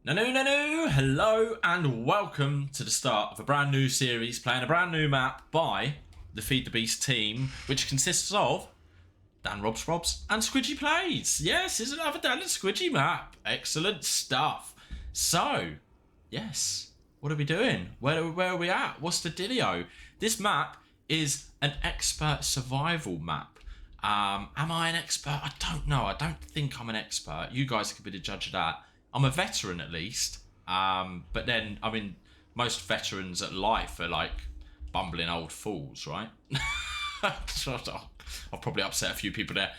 Nanu Nanu, hello and welcome to the start of a brand new series playing a brand new map by the FeedTheBeast team, which consists of DanRobzProbz and SquidgyFacePlays. Yes, it's another Dan and Squidgy map. Excellent stuff. So, yes, what are we doing? Where are we at? What's the dealio? This map is an expert survival map. Am I an expert? I don't know. I don't think I'm an expert. You guys could be the judge of that. I'm a veteran at least. But then, I mean, most veterans at life are like bumbling old fools, right? I'll probably upset a few people there.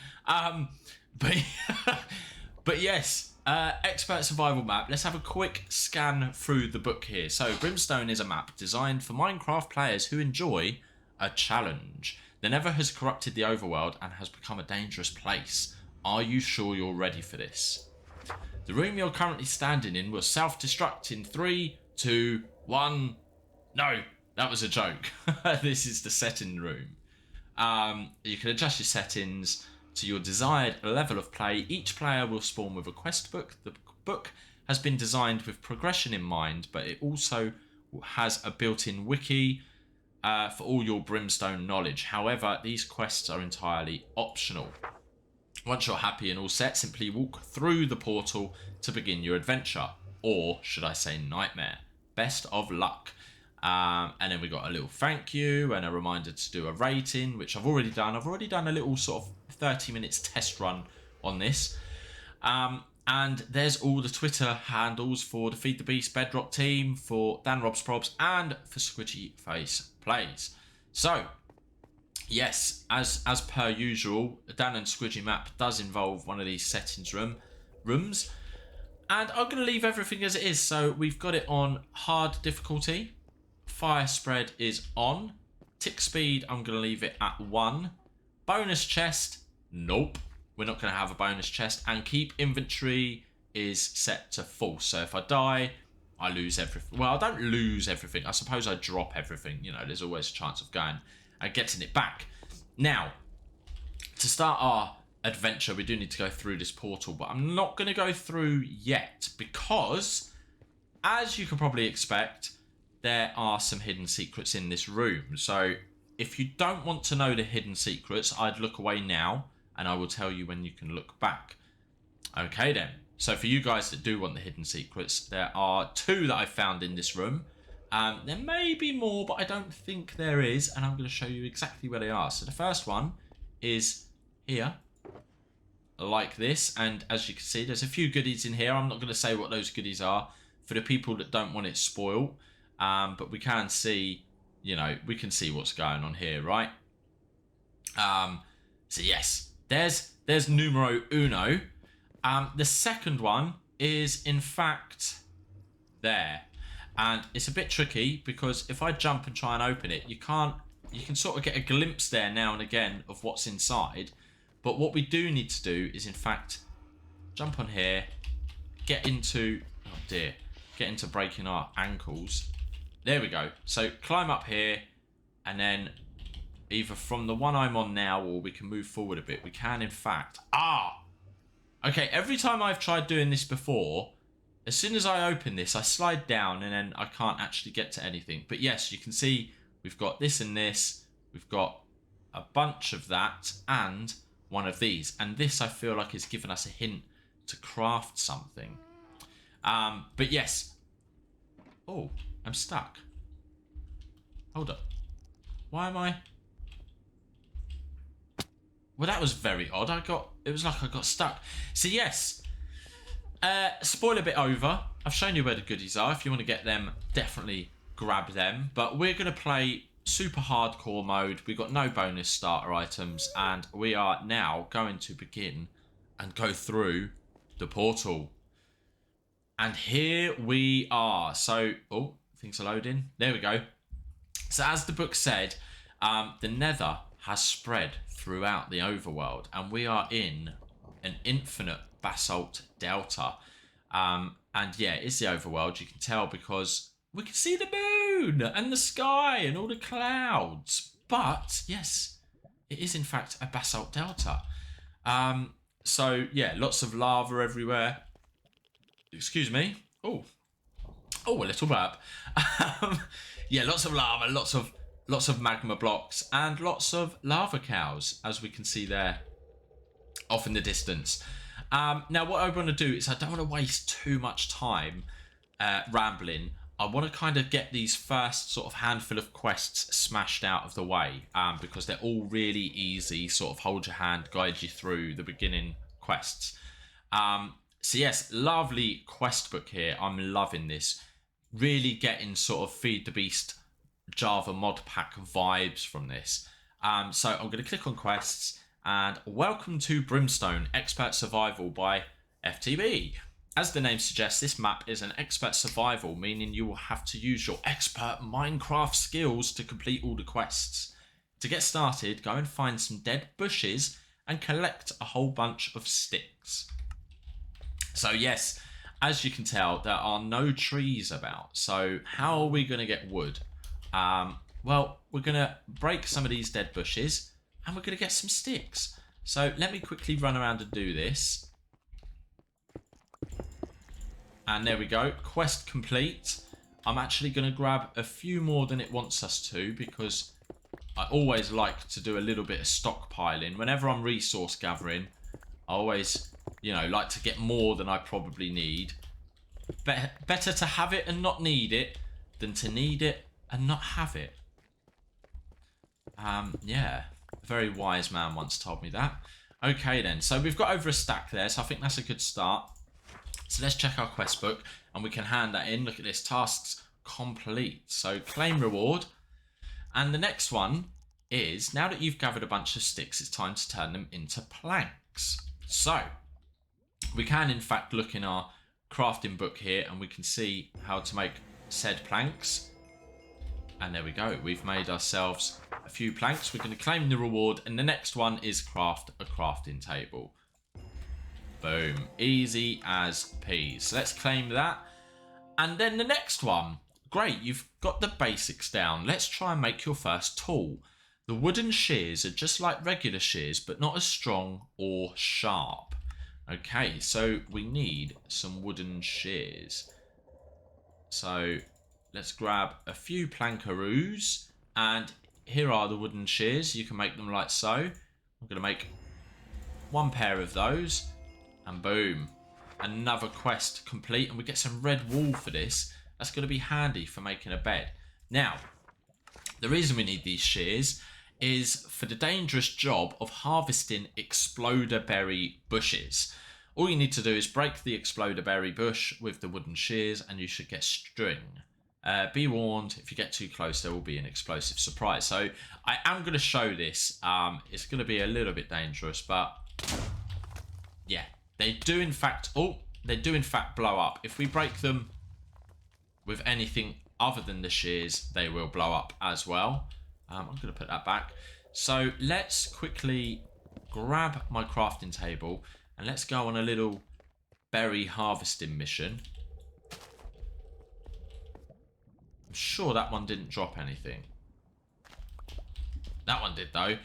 But yes, expert survival map. Let's have a quick scan through the book here. So Brimstone is a map designed for Minecraft players who enjoy a challenge. The Nether has corrupted the Overworld and has become a dangerous place. Are you sure you're ready for this? The room you're currently standing in will self-destruct in 3, 2, 1. No, that was a joke. This is the setting room. You can adjust your settings to your desired level of play. Each player will spawn with a quest book. The book has been designed with progression in mind, but it also has a built-in wiki for all your Brimstone knowledge. However, these quests are entirely optional. Once you're happy and all set, simply walk through the portal to begin your adventure. Or, should I say, nightmare. Best of luck. And then we got a little thank you and a reminder to do a rating, which I've already done. I've already done a little sort of 30 minutes test run on this. And there's all the Twitter handles for the FeedTheBeast Bedrock team, for DanRobzProbz and for SquidgyFacePlays. So, yes, as per usual, a Dan and Squidgy map does involve one of these settings rooms. And I'm going to leave everything as it is. So we've got it on hard difficulty. Fire spread is on. Tick speed, I'm going to leave it at 1. Bonus chest, nope. We're not going to have a bonus chest. And keep inventory is set to false. So if I die, I lose everything. Well, I don't lose everything. I suppose I drop everything. You know, there's always a chance of going and getting it back. Now, to start our adventure, we do need to go through this portal, but I'm not going to go through yet because, as you can probably expect, there are some hidden secrets in this room. So if you don't want to know the hidden secrets, I'd look away now and I will tell you when you can look back. Okay then. So for you guys that do want the hidden secrets, there are 2 that I found in this room. There may be more, but I don't think there is, and I'm going to show you exactly where they are. So the first one is here, like this, and as you can see, there's a few goodies in here. I'm not going to say what those goodies are for the people that don't want it spoiled, but we can see, you know, we can see what's going on here, right? So yes, there's numero uno. The second one is, in fact, there. And it's a bit tricky because if I jump and try and open it, you can sort of get a glimpse there now and again of what's inside. But what we do need to do is, in fact, jump on here, get into, oh dear, get into breaking our ankles. There we go. So climb up here, and then either from the one I'm on now, or we can move forward a bit. We can, in fact, okay, every time I've tried doing this before, as soon as I open this, I slide down and then I can't actually get to anything. But yes, you can see we've got this and this. We've got a bunch of that and one of these. And this, I feel like, is giving us a hint to craft something. But yes. Oh, I'm stuck. Hold up. Why am I... Well, that was very odd. It was like I got stuck. So yes... spoiler bit over. I've shown you where the goodies are. If you want to get them, definitely grab them. But we're going to play super hardcore mode. We've got no bonus starter items. And we are now going to begin and go through the portal. And here we are. So, oh, things are loading. There we go. So as the book said, the Nether has spread throughout the Overworld. And we are in an infinite basalt delta, and yeah, it's the Overworld. You can tell because we can see the moon and the sky and all the clouds. But yes, it is in fact a basalt delta. So yeah, lots of lava everywhere. Excuse me. Oh, a little burp. Yeah, lots of lava, lots of magma blocks, and lots of lava cows, as we can see there off in the distance. Now, what I want to do is I don't want to waste too much time rambling. I want to kind of get these first sort of handful of quests smashed out of the way, because they're all really easy, sort of hold your hand, guide you through the beginning quests. So yes, lovely quest book here. I'm loving this. Really getting sort of Feed the Beast Java mod pack vibes from this. So I'm going to click on quests, and welcome to Brimstone, Expert Survival by FTB. As the name suggests, this map is an expert survival, meaning you will have to use your expert Minecraft skills to complete all the quests. To get started, go and find some dead bushes and collect a whole bunch of sticks. So yes, as you can tell, there are no trees about. So how are we going to get wood? Well, we're going to break some of these dead bushes and we're going to get some sticks. So let me quickly run around and do this. And there we go, quest complete. I'm actually going to grab a few more than it wants us to, because I always like to do a little bit of stockpiling. Whenever I'm resource gathering, I always, you know, like to get more than I probably need. Better to have it and not need it than to need it and not have it. Yeah, a very wise man once told me that. Okay then, so we've got over a stack there, so I think that's a good start. So let's check our quest book and we can hand that in. Look at this, tasks complete. So claim reward. And the next one is, now that you've gathered a bunch of sticks, it's time to turn them into planks. So we can in fact look in our crafting book here and we can see how to make said planks. And there we go, we've made ourselves a few planks. We're going to claim the reward, and the next one is craft a crafting table. Boom. Easy as peas. So let's claim that. And then the next one. Great, you've got the basics down. Let's try and make your first tool. The wooden shears are just like regular shears, but not as strong or sharp. Okay, so we need some wooden shears. So let's grab a few plankaroos. And here are the wooden shears. You can make them like so. I'm going to make one pair of those. And boom, another quest complete, and we get some red wool for this. That's going to be handy for making a bed. Now, the reason we need these shears is for the dangerous job of harvesting exploder berry bushes. All you need to do is break the exploder berry bush with the wooden shears and you should get string. Be warned, if you get too close, there will be an explosive surprise. So I am going to show this. It's going to be a little bit dangerous, but yeah. They do in fact blow up. If we break them with anything other than the shears, they will blow up as well. I'm going to put that back. So let's quickly grab my crafting table and let's go on a little berry harvesting mission. I'm sure that one didn't drop anything. That one did though.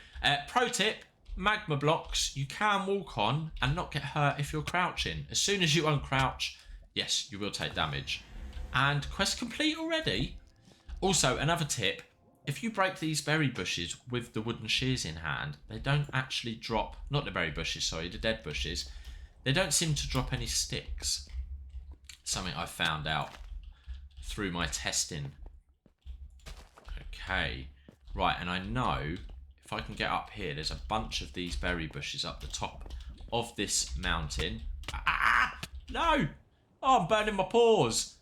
Pro tip. Magma blocks you can walk on and not get hurt if you're crouching. As soon as you uncrouch, yes, you will take damage. And quest complete already. Also, another tip, if you break these berry bushes with the wooden shears in hand, they don't actually drop, not the berry bushes, sorry, the dead bushes, they don't seem to drop any sticks. Something I found out through my testing. Okay, right, and I know if I can get up here, there's a bunch of these berry bushes up the top of this mountain. Ah! No! Oh, I'm burning my paws.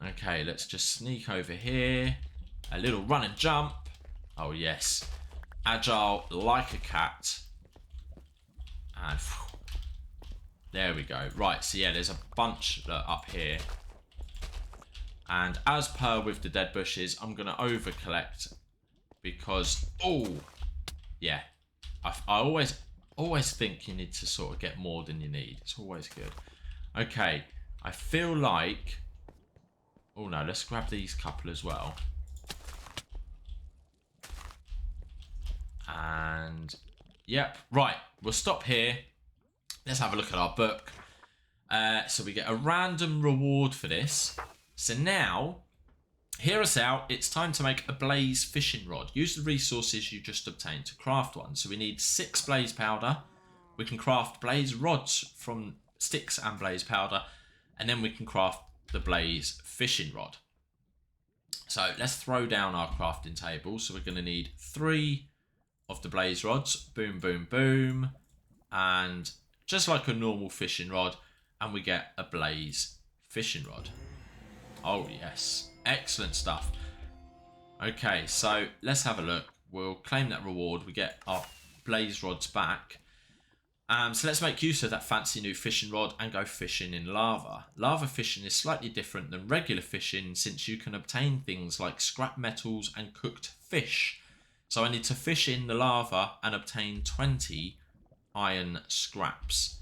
Okay, let's just sneak over here. A little run and jump. Oh, yes. Agile like a cat. And there we go. Right, so yeah, there's a bunch up here. And as per with the dead bushes, I'm going to over-collect because, oh, yeah, I always think you need to sort of get more than you need. It's always good. Okay, I feel like, oh no, let's grab these couple as well. And, yep, right, we'll stop here. Let's have a look at our book. So we get a random reward for this. So now, hear us out. It's time to make a blaze fishing rod. Use the resources you just obtained to craft one. So we need 6 blaze powder. We can craft blaze rods from sticks and blaze powder. And then we can craft the blaze fishing rod. So let's throw down our crafting table. So we're going to need 3 of the blaze rods. Boom, boom, boom. And just like a normal fishing rod. And we get a blaze fishing rod. Oh, yes. Excellent stuff. Okay, so let's have a look. We'll claim that reward. We get our blaze rods back. So let's make use of that fancy new fishing rod and go fishing in lava. Lava fishing is slightly different than regular fishing since you can obtain things like scrap metals and cooked fish. So I need to fish in the lava and obtain 20 iron scraps.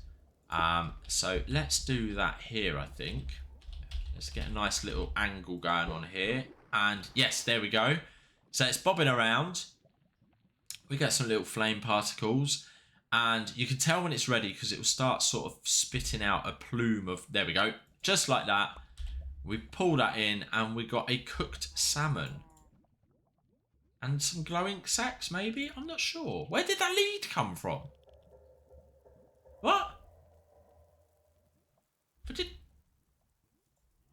So let's do that here, I think. Let's get a nice little angle going on here. And yes, there we go. So it's bobbing around. We get some little flame particles. And you can tell when it's ready because it will start sort of spitting out a plume of... There we go. Just like that. We pull that in and we got a cooked salmon. And some glowing sacks, maybe? I'm not sure. Where did that lead come from? What? But did...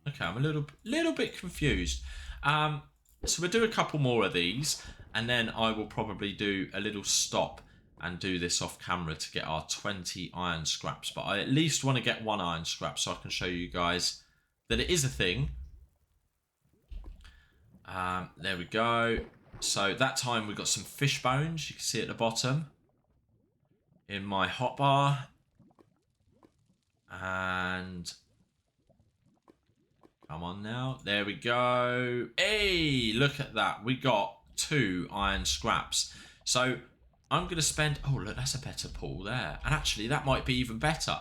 Okay, I'm a little bit confused. So we'll do a couple more of these. And then I will probably do a little stop and do this off camera to get our 20 iron scraps. But I at least want to get 1 iron scrap so I can show you guys that it is a thing. There we go. So that time we got some fish bones. You can see at the bottom in my hotbar. And come on now. There we go. Hey, look at that. We got 2 iron scraps. So I'm going to spend... Oh, look, that's a better pull there. And actually, that might be even better.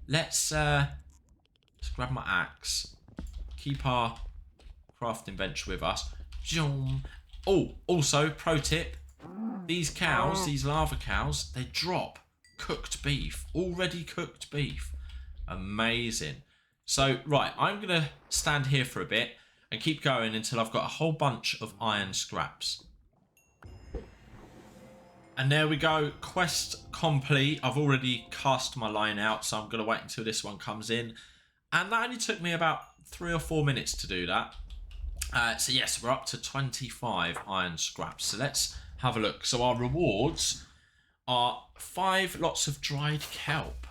Let's grab my axe. Keep our crafting bench with us. Oh, also, pro tip. These cows, these lava cows, they drop cooked beef. Already cooked beef. Amazing. So, right, I'm going to stand here for a bit and keep going until I've got a whole bunch of iron scraps. And there we go, quest complete. I've already cast my line out, so I'm going to wait until this one comes in. And that only took me about 3 or 4 minutes to do that. So yes, we're up to 25 iron scraps. So let's have a look. So our rewards are 5 lots of dried kelp.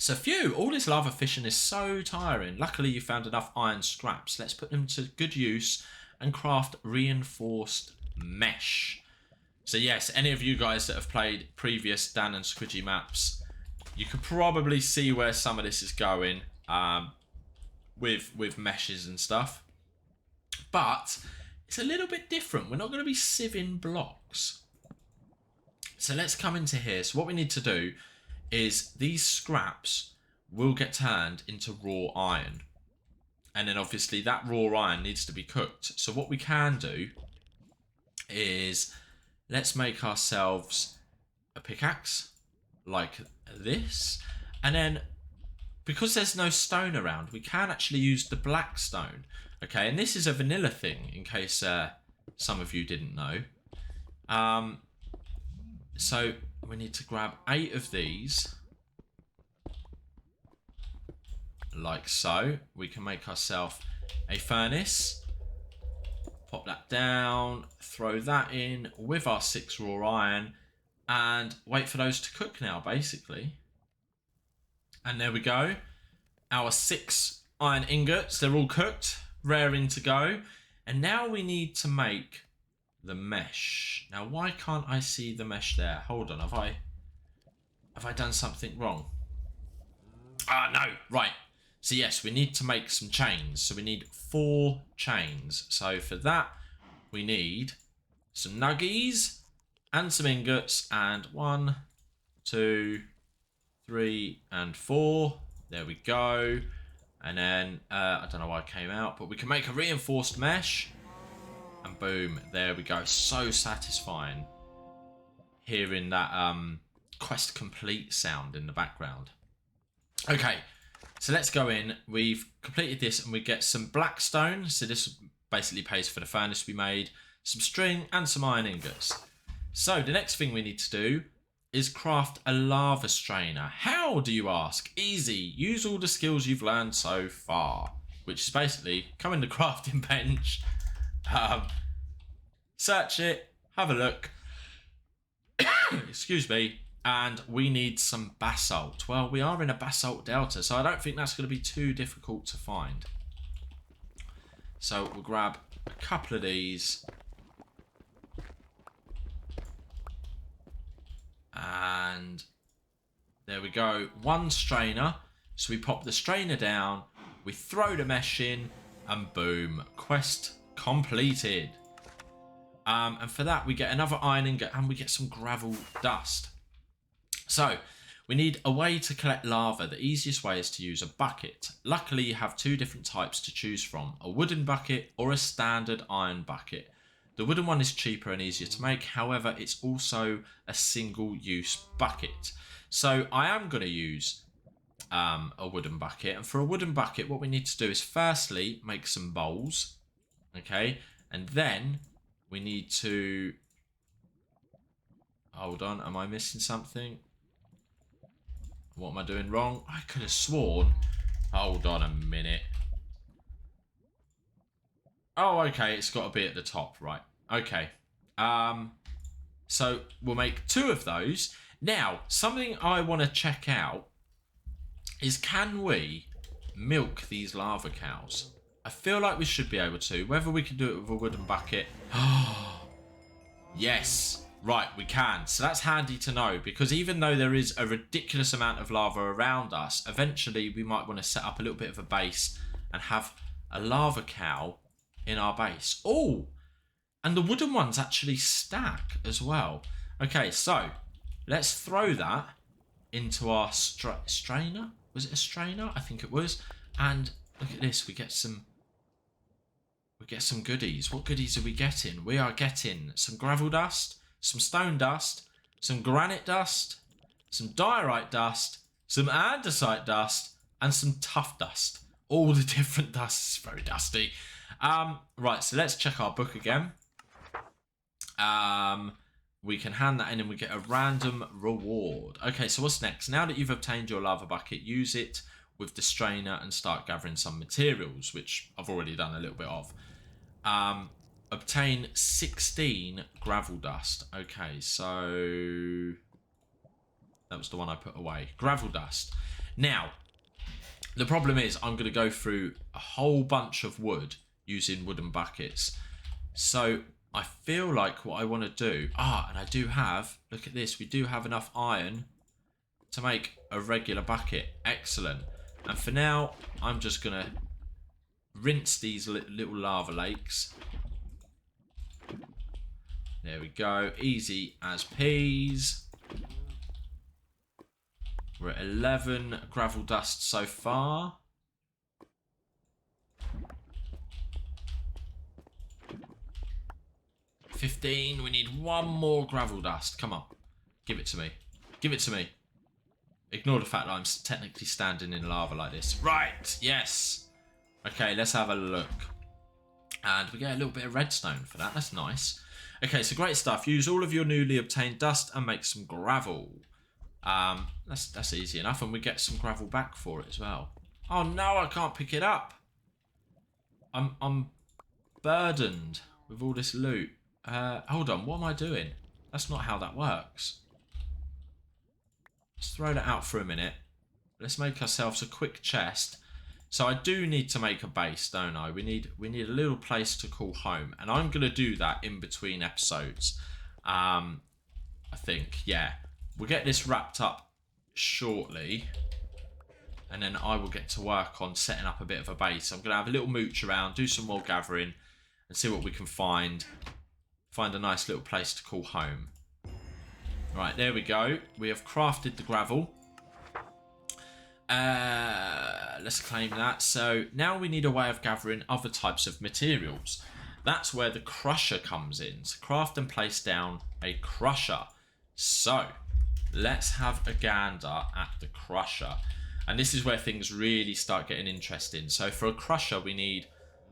So phew, all this lava fishing is so tiring. Luckily you found enough iron scraps. Let's put them to good use and craft reinforced mesh. So yes, any of you guys that have played previous Dan and Squidgy maps, you can probably see where some of this is going with meshes and stuff. But it's a little bit different. We're not going to be sieving blocks. So let's come into here. So what we need to do is these scraps will get turned into raw iron. And then obviously that raw iron needs to be cooked. So what we can do is... let's make ourselves a pickaxe like this. And then, because there's no stone around, we can actually use the black stone. Okay, and this is a vanilla thing, in case some of you didn't know. So, we need to grab 8 of these. Like so. We can make ourselves a furnace. Pop that down, throw that in with our 6 raw iron, and wait for those to cook now, basically. And there we go. Our 6 iron ingots, they're all cooked, raring to go. And now we need to make the mesh. Now, why can't I see the mesh there? Hold on, have I done something wrong? Ah, no, right. So yes, we need to make some chains. So we need 4 chains. So for that, we need some nuggies and some ingots. And 1, 2, 3, and 4. There we go. And then, I don't know why it came out, but we can make a reinforced mesh. And boom, there we go. So satisfying hearing that quest complete sound in the background. Okay. So let's go in. We've completed this and we get some blackstone. So this basically pays for the furnace we made, some string and some iron ingots. So the next thing we need to do is craft a lava strainer. How, do you ask? Easy. Use all the skills you've learned so far, which is basically come in the crafting bench, search it, have a look. Excuse me. And we need some basalt. Well, we are in a basalt delta, so I don't think that's going to be too difficult to find. So we'll grab a couple of these. And there we go. One strainer. So we pop the strainer down, we throw the mesh in, and boom, quest completed. And for that, we get another iron ingot and we get some gravel dust. So we need a way to collect lava. The easiest way is to use a bucket. Luckily, you have two different types to choose from, a wooden bucket or a standard iron bucket. The wooden one is cheaper and easier to make. However, it's also a single-use bucket. So I am going to use a wooden bucket. And for a wooden bucket, what we need to do is firstly make some bowls. Okay. And then we need to... Hold on. Am I missing something? What am I doing wrong? I could have sworn. Hold on a minute. Oh, okay. It's got to be at the top. Right. Okay. So we'll make two of those. Now, something I want to check out is, can we milk these lava cows? I feel like we should be able to. Whether we can do it with a wooden bucket. Yes. Right, we can. So that's handy to know, because even though there is a ridiculous amount of lava around us, eventually we might want to set up a little bit of a base and have a lava cow in our base. Oh, and the wooden ones actually stack as well. Okay, so let's throw that into our strainer. Was it a strainer? I think it was. And look at this. We get some goodies. What goodies are we getting? We are getting some gravel dust, some stone dust, some granite dust, some diorite dust, some andesite dust, and some tough dust. All the different dusts. Very dusty. Right, so let's check our book again. We can hand that in and we get a random reward. Okay, so what's next? Now that you've obtained your lava bucket, use it with the strainer and start gathering some materials, which I've already done a little bit of. Obtain 16 gravel dust. Okay, so that was the one I put away. Gravel dust. Now, the problem is I'm going to go through a whole bunch of wood using wooden buckets. So I feel like what I want to do... and I do have... Look at this. We do have enough iron to make a regular bucket. Excellent. And for now, I'm just going to rinse these little lava lakes. There we go. Easy as peas. We're at 11 gravel dust so far. $15. We need one more gravel dust. Come on. Give it to me. Give it to me. Ignore the fact that I'm technically standing in lava like this. Right. Yes. Okay, let's have a look. And we get a little bit of redstone for that. That's nice. Okay, so great stuff. Use all of your newly obtained dust and make some gravel. That's easy enough. And we get some gravel back for it as well. Oh, no, I can't pick it up. I'm burdened with all this loot. Hold on, what am I doing? That's not how that works. Let's throw that out for a minute. Let's make ourselves a quick chest. So I do need to make a base, don't I? We need a little place to call home. And I'm going to do that in between episodes. I think, yeah. We'll get this wrapped up shortly. And then I will get to work on setting up a bit of a base. I'm going to have a little mooch around, do some more gathering, and see what we can find. Find a nice little place to call home. Right, there we go. We have crafted the gravel. Let's claim that. So now we need a way of gathering other types of materials. That's where the crusher comes in. So craft and place down a crusher. So let's have a gander at the crusher. And this is where things really start getting interesting. So for a crusher, we need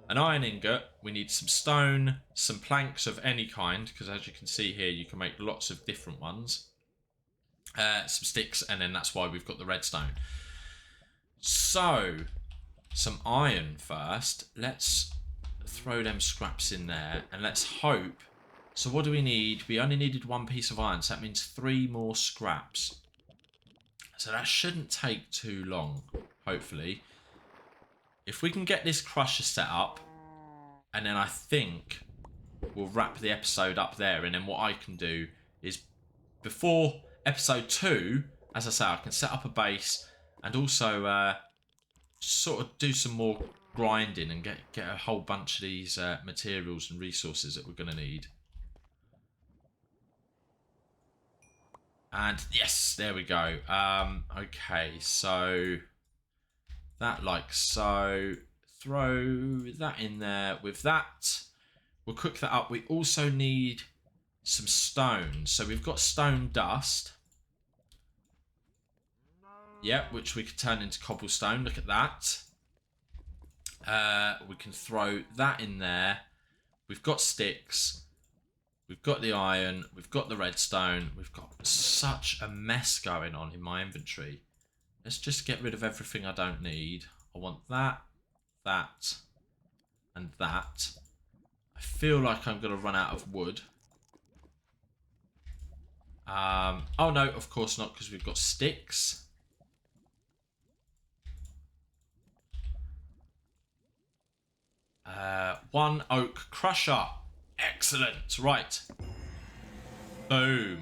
an iron ingot, we need some stone, some planks of any kind, because as you can see here, you can make lots of different ones. Some sticks, and then that's why we've got the redstone. So, some iron first. Let's throw them scraps in there, and let's hope. So what do we need? We only needed 1 piece of iron, so that means 3 more scraps. So that shouldn't take too long, hopefully. If we can get this crusher set up, and then I think we'll wrap the episode up there, and then what I can do is, before episode 2, as I say, I can set up a base, and also sort of do some more grinding and get a whole bunch of these materials and resources that we're going to need. And yes, there we go. Okay, so that like so. Throw that in there. With that, we'll cook that up. We also need some stone. So we've got stone dust. Yep, which we could turn into cobblestone. Look at that. We can throw that in there. We've got sticks. We've got the iron. We've got the redstone. We've got such a mess going on in my inventory. Let's just get rid of everything I don't need. I want that, that, and that. I feel like I'm going to run out of wood. Oh no, of course not, because we've got sticks. One oak crusher. Excellent. Right. Boom.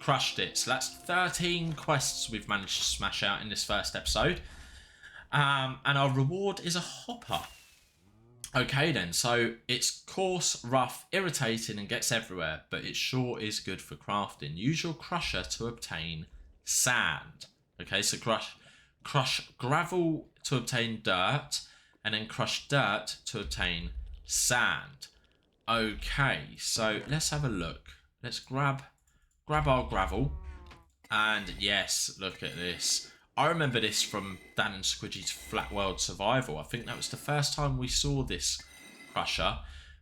Crushed it. So that's 13 quests we've managed to smash out in this first episode. And our reward is a hopper. Okay then, so it's coarse, rough, irritating and gets everywhere, but it sure is good for crafting. Use your crusher to obtain sand. Okay, so crush gravel to obtain dirt, and then crush dirt to obtain sand. Okay, so let's have a look. Let's grab our gravel. And yes, look at this. I remember this from Dan and Squidgy's Flat World Survival. I think that was the first time we saw this crusher.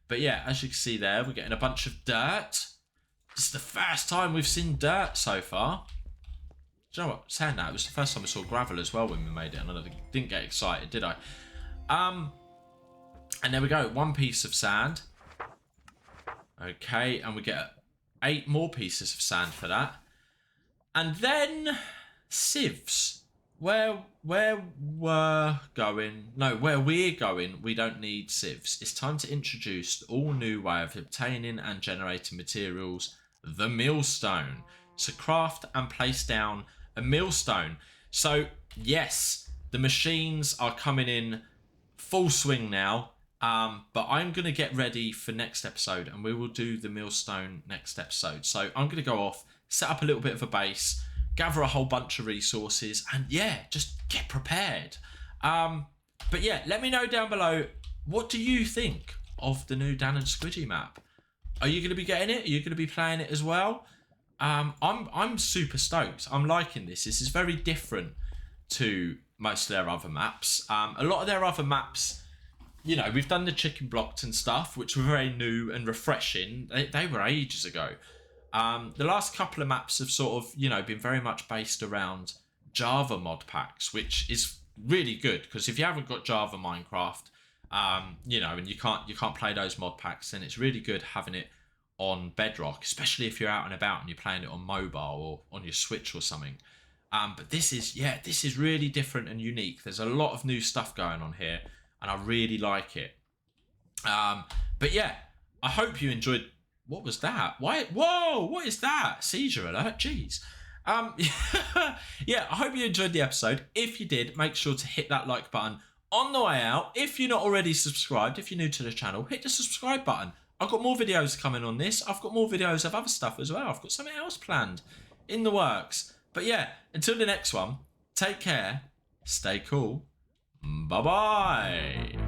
But yeah, as you can see there, we're getting a bunch of dirt. This is the first time we've seen dirt so far. Do you know what? Saying that, it was the first time we saw gravel as well when we made it. And I didn't get excited, did I? And there we go. 1 piece of sand. Okay, and we get 8 more pieces of sand for that. And then sieves. Where we're going, we don't need sieves. It's time to introduce the all new way of obtaining and generating materials, the millstone. So craft and place down a millstone. So yes, the machines are coming in full swing now. But I'm going to get ready for next episode, and we will do the millstone next episode. So I'm going to go off, set up a little bit of a base, gather a whole bunch of resources, and yeah, just get prepared. But yeah, let me know down below, what do you think of the new Dan and Squidgy map? Are you going to be getting it? Are you going to be playing it as well? I'm super stoked. I'm liking this. This is very different to most of their other maps. A lot of their other maps, you know, we've done the chicken blocks and stuff, which were very new and refreshing. They were ages ago. The last couple of maps have sort of, you know, been very much based around Java mod packs, which is really good, because if you haven't got Java Minecraft, you know, and you can't play those mod packs, then it's really good having it on Bedrock, especially if you're out and about and you're playing it on mobile or on your Switch or something. But this is really different and unique. There's a lot of new stuff going on here, and I really like it. But yeah, I hope you enjoyed. What was that? Why? Whoa! What is that? Seizure alert! Jeez. Yeah, I hope you enjoyed the episode. If you did, make sure to hit that like button on the way out. If you're not already subscribed, if you're new to the channel, hit the subscribe button. I've got more videos coming on this. I've got more videos of other stuff as well. I've got something else planned in the works. But yeah, until the next one, take care, stay cool, bye-bye.